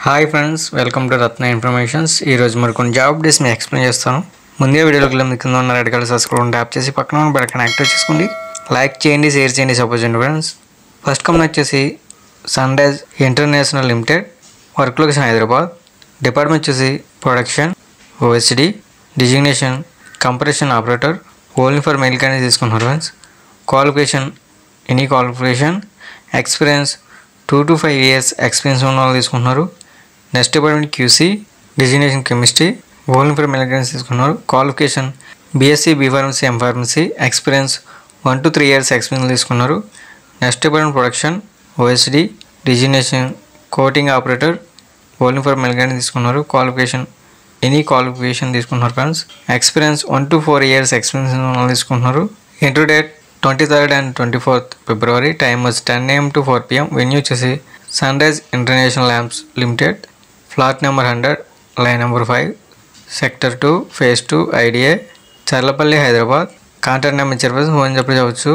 Hi friends, welcome to Ratna informations. ఈరోజు మరి కొన్ని జాబ్ అప్డేట్స్ మీకు ఎక్స్ప్లెయిన్ చేస్తాను. ముందే వీడియోకి మీ కింద ఉన్న రెడ్ కలర్ సబ్స్క్రైబ్ ట్యాప్ చేసి పక్కన ఉన్న బెల్ ఐకాన్ యాక్టివేట్ చేసుకోండి. లైక్ చేయండి, షేర్ చేయండి, సపోర్ట్ చేయండి ఫ్రెండ్స్. ఫస్ట్ కంపెనీ వచ్చేసి sunrise international limited, work location Hyderabad, department వచ్చేసి production, OSD, designation compression operator, only for male candidate తీసుకుంటున్నారు friends. Qualification any qualification, experience 2 to 5 years experience ఉన్న వాళ్ళు తీసుకుంటున్నారు. Next department QC, designation chemistry, only for male candidates తీసుకున్నారు. Qualification BSc, B pharmacy, M pharmacy, experience 1 to 3 years experience తీసుకున్నారు. Next department production, OSD, designation coating operator, only for male candidate తీసుకున్నారు. Qualification any qualification తీసుకుంటున్నారు friends. Experience 1 to 4 years experience ఉన్న తీసుకుంటున్నారు. Interview date 23rd and 24th February. Time వచ్చి 10 AM to 4 PM. Venue వచ్చేసి sunrise international labs limited, flat number 100, line number 5, sector 2, phase 2, IDA, Cherlapally, Hyderabad. Contact number ఇచ్చారు, phone చెప్పవచ్చు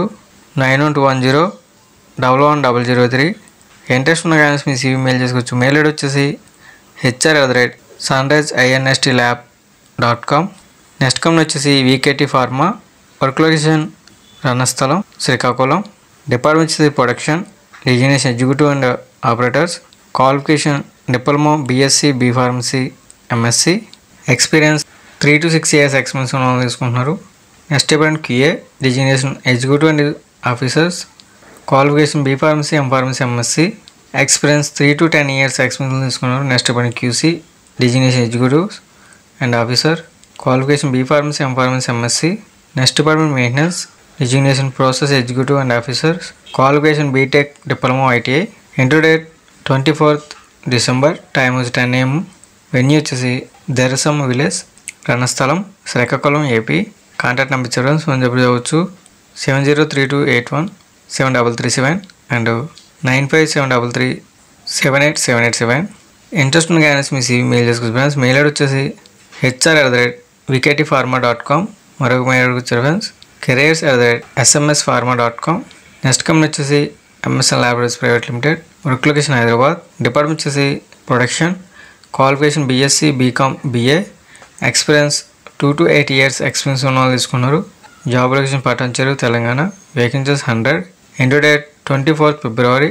9120111003. Interest ఉన్న కానీ మీ CV mail చేసుకోవచ్చు. మెయిల్ ఐడి వచ్చేసి hr@sunriseinstLab.com. నెక్స్ట్ కంపెనీ వచ్చేసి VKT pharma, work location Ranasthalam, Srikakulam, department వచ్చేసి production, designation executive and operators, qualification diploma, BSc, B pharmacy, MSc, experience 3 to 6 years experience ఉన్న వాళ్ళు తీసుకుంటున్నారు. Next department QA, designation executive and officers, qualification B pharmacy, M pharmacy, MSc, experience 3 to 10 years experience తీసుకున్నారు. Next department QC, designation executives and officer, qualification B pharmacy, M pharmacy, MSc. Next department maintenance, designation process executive and officers, qualification BTech, diploma, ITI. Interview date 24th December. Time వచ్చి 10 AM. Venue వచ్చేసి Derasam village, Ranasthalam, Srikakulam, AP. Contact number ఇచ్చారు, phone చెప్పవచ్చు 7032817337 and 9573378787. Interest ఉన్న కానీ మీ CV mail చేసుకోవచ్చు friends. Mail ID వచ్చేసి hr@vktpharma.com. మరొక మెయిల్ ఐడి వచ్చారు ఫ్రెండ్స్ careers@smspharma.com. నెక్స్ట్ కంపెనీ వచ్చేసి MSN Laboratories private limited, work location Hyderabad, department వచ్చేసి production, qualification BSc, BCom, BA, experience 2 to 8 years experience ఉన్న వాళ్ళు తీసుకున్నారు. Job location Patancheru, Telangana. Vacancies 100. Interview date 24th February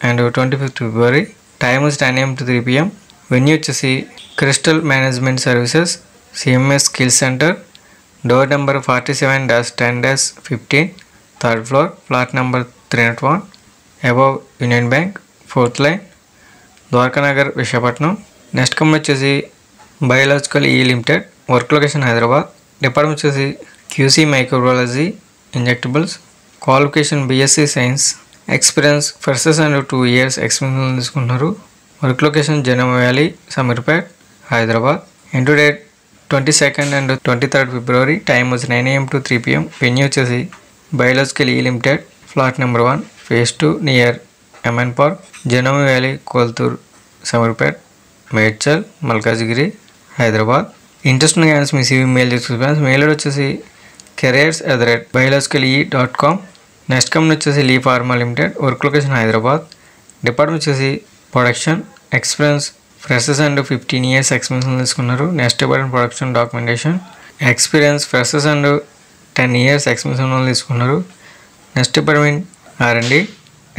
and 25th February. Time వచ్చి 10 AM to 3 PM. Venue వచ్చేసి crystal management services, CMS skill centre, door number 47-10-15, third floor, flat number 301, above union bank, 4th line, Dwarakanagar, Visakhapatnam. Next company వచ్చేసి biological limited, work location Hyderabad, department వచ్చేసి QC microbiology injectables, qualification BSc science, experience freshers and 2 years experience తీసుకుంటున్నారు. Work location Genome valley, Shamirpet, Hyderabad. Interview date 22nd and 23rd February. Time వచ్చి 9 AM to 3 PM. Venue వచ్చేసి biological limited, flat number 1, phase 2, near MN park, Genome valley, Kolthur, Shamirpet, Medchal, Malkajgiri, Hyderabad. Interest ఉన్న కానీ మీ CV mail చేసుకోవచ్చు. Mail ID వచ్చేసి careers@biologicale.com. Next company వచ్చేసి Lee pharma limited, work location Hyderabad, department వచ్చేసి production, experience freshers and 15 years experience తీసుకున్నారు. Next department production documentation, experience freshers and 10 years experience తీసుకున్నారు. Next department R&D,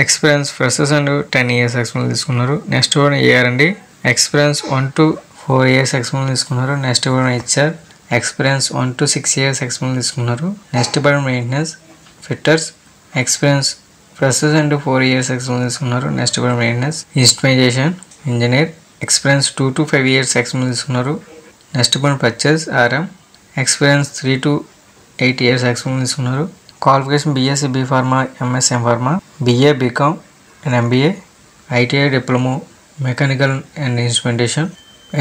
experience freshers and 10 years experience తీసుకున్నారు. Next department AR&D, experience 1 to 4 years experience తీసుకున్నారు. Next department HR, experience 1 to 6 years experience తీసుకున్నారు. Next department maintenance fitters, experience freshers and 4 years experience తీసుకున్నారు. Next department maintenance instrumentation engineer, experience 2 to 5 years experience తీసుకున్నారు. Next department purchase RM, experience 3 to 8 years experience తీసుకున్నారు. Qualification BSc, B pharma, MS, M pharma, BA, BCom and MBA, ITI, diploma, mechanical and instrumentation.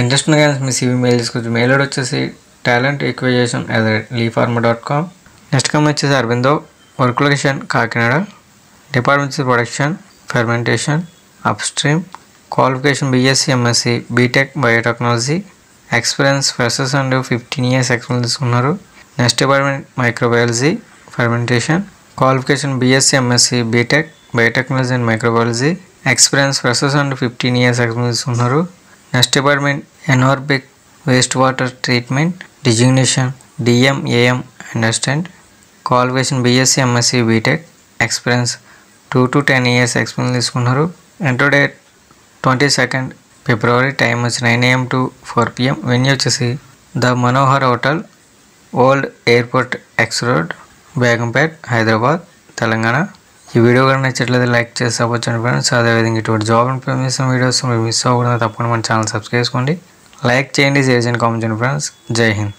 Interest ఉన్న కానీ మీ CV mail చేసుకోవచ్చు. Mail ID వచ్చేసి talentacquisition@leefarma.com. Next company వచ్చేసి Aurobindo, work location Kakinada, department వచ్చేసి production, fermentation, upstream, qualification BSc, MSc, BTech, biotechnology, experience freshers and 15 years experience తీసుకున్నారు. Next department microbiology, fermentation, qualification BSc, MSc, BTech, biotechnology and microbiology, experience freshers and 15 years experience తీసుకున్నారు. Next department anaerobic waste water treatment designation DM AM and assistant. Qualification BSc MSc BTech. Experience 2 to 10 years experience తీసుకున్నారు. Enter date 22nd February. Time వచ్చి 9 AM to 4 PM. Venue వచ్చేసి the Manohar hotel, old airport ex road, Begumpet, Hyderabad, Telangana. ఈ video కూడా నచ్చట్లేదు like చేసి support చేయండి friends. అదేవిధంగా ఇటువంటి జాబ్ ఇన్ఫర్మేషన్ వీడియోస్ మీరు మిస్ అవ్వకుండా తప్పకుండా మన ఛానల్ సబ్స్క్రైబ్ చేసుకోండి. లైక్ చేయండి, షేర్ చేయండి, కామెంట్ చేయండి ఫ్రెండ్స్. జై హింద్.